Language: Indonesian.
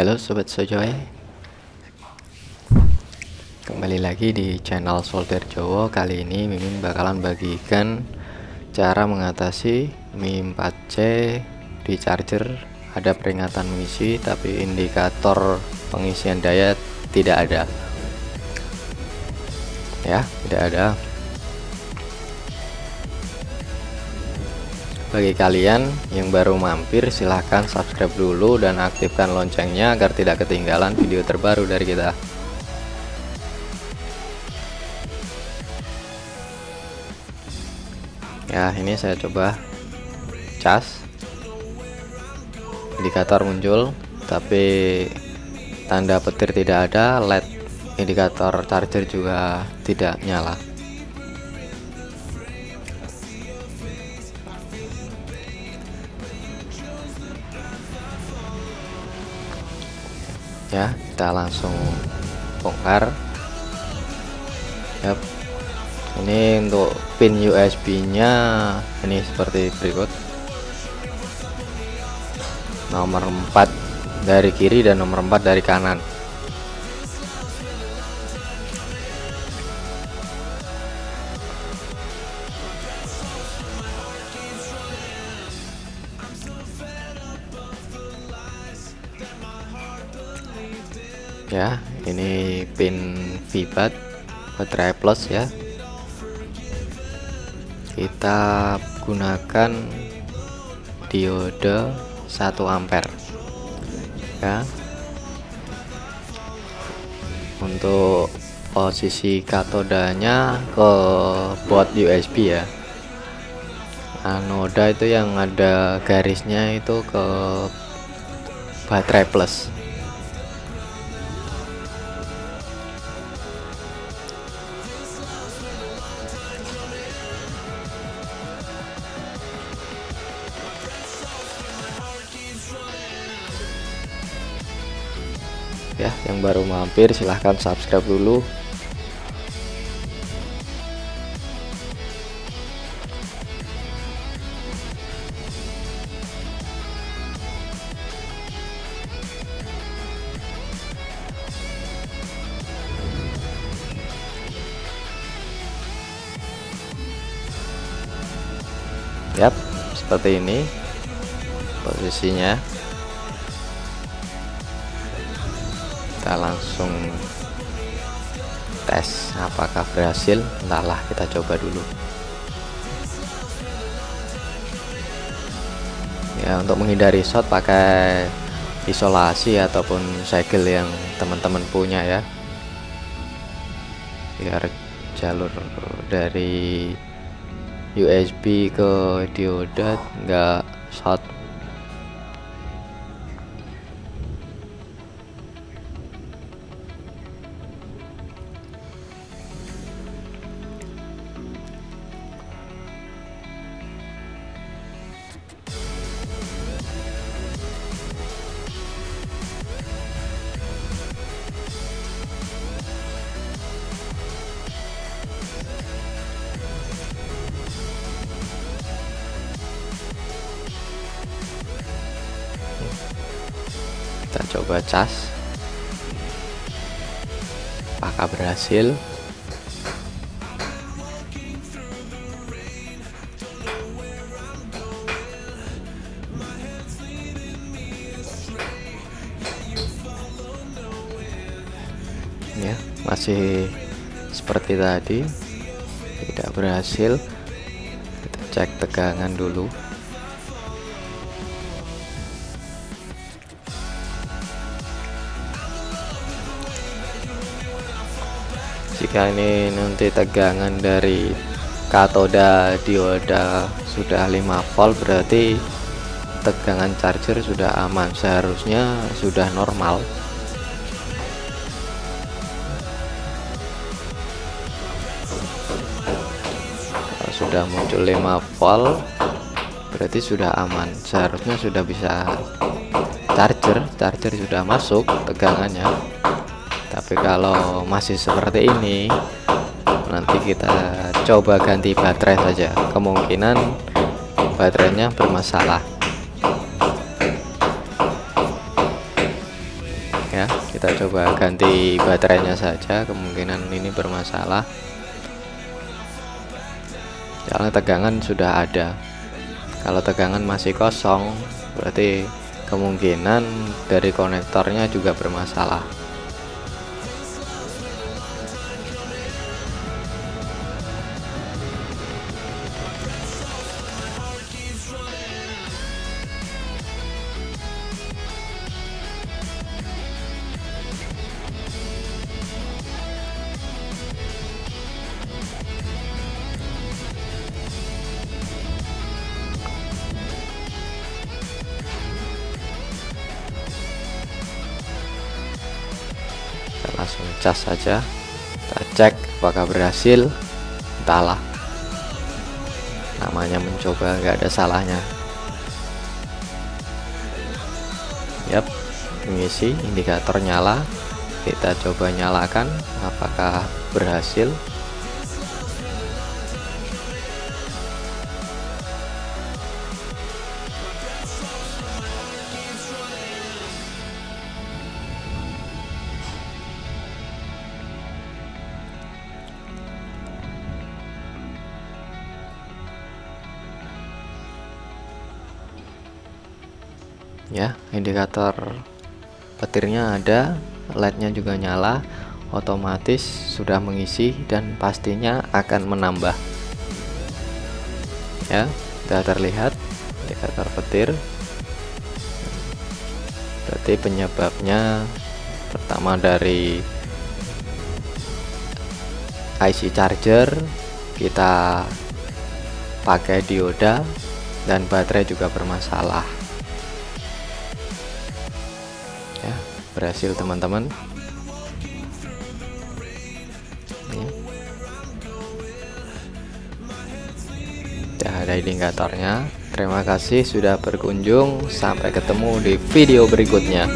Halo Sobat Sojoy, kembali lagi di channel Solder Jowo. Kali ini Mimin bakalan bagikan cara mengatasi Mi 4C di charger. Ada peringatan mengisi tapi indikator pengisian daya tidak ada. Ya, tidak ada. Bagi kalian yang baru mampir, silahkan subscribe dulu dan aktifkan loncengnya agar tidak ketinggalan video terbaru dari kita. Ya, ini saya coba cas, indikator muncul tapi tanda petir tidak ada, LED indikator charger juga tidak nyala. Ya, kita langsung bongkar. Yap, ini untuk pin USB nya ini seperti berikut: nomor 4 dari kiri dan nomor 4 dari kanan. Ya, ini pin VBAT baterai plus ya. Kita gunakan diode 1 ampere ya. Untuk posisi katodanya ke port USB ya. Anoda itu yang ada garisnya itu ke baterai plus. Ya, yang baru mampir silahkan subscribe dulu. Yap, seperti ini posisinya. Kita langsung tes apakah berhasil. Entahlah, kita coba dulu ya. Untuk menghindari short pakai isolasi ataupun segel yang teman-teman punya ya, biar jalur dari USB ke dioda enggak short. Kita coba cas apakah berhasil. Ya, masih seperti tadi, tidak berhasil. Kita cek tegangan dulu. Jika ini nanti tegangan dari katoda dioda sudah 5 volt, berarti tegangan charger sudah aman, seharusnya sudah normal. Kalau sudah muncul 5 volt berarti sudah aman, seharusnya sudah bisa charger sudah masuk tegangannya. Tapi kalau masih seperti ini, nanti kita coba ganti baterai saja. Kemungkinan baterainya bermasalah. Ya, kita coba ganti baterainya saja, kemungkinan ini bermasalah karena tegangan sudah ada. Kalau tegangan masih kosong, berarti kemungkinan dari konektornya juga bermasalah. Langsung cas saja, kita cek apakah berhasil. Entahlah, namanya mencoba, nggak ada salahnya. Yap, mengisi, indikator nyala. Kita coba nyalakan apakah berhasil. Ya, indikator petirnya ada, LED-nya juga nyala, otomatis sudah mengisi dan pastinya akan menambah. Ya, sudah terlihat indikator petir. Berarti penyebabnya pertama dari IC charger, kita pakai dioda, dan baterai juga bermasalah. Ya, berhasil teman-teman. Sudah ada indikatornya. Terima kasih sudah berkunjung. Sampai ketemu di video berikutnya.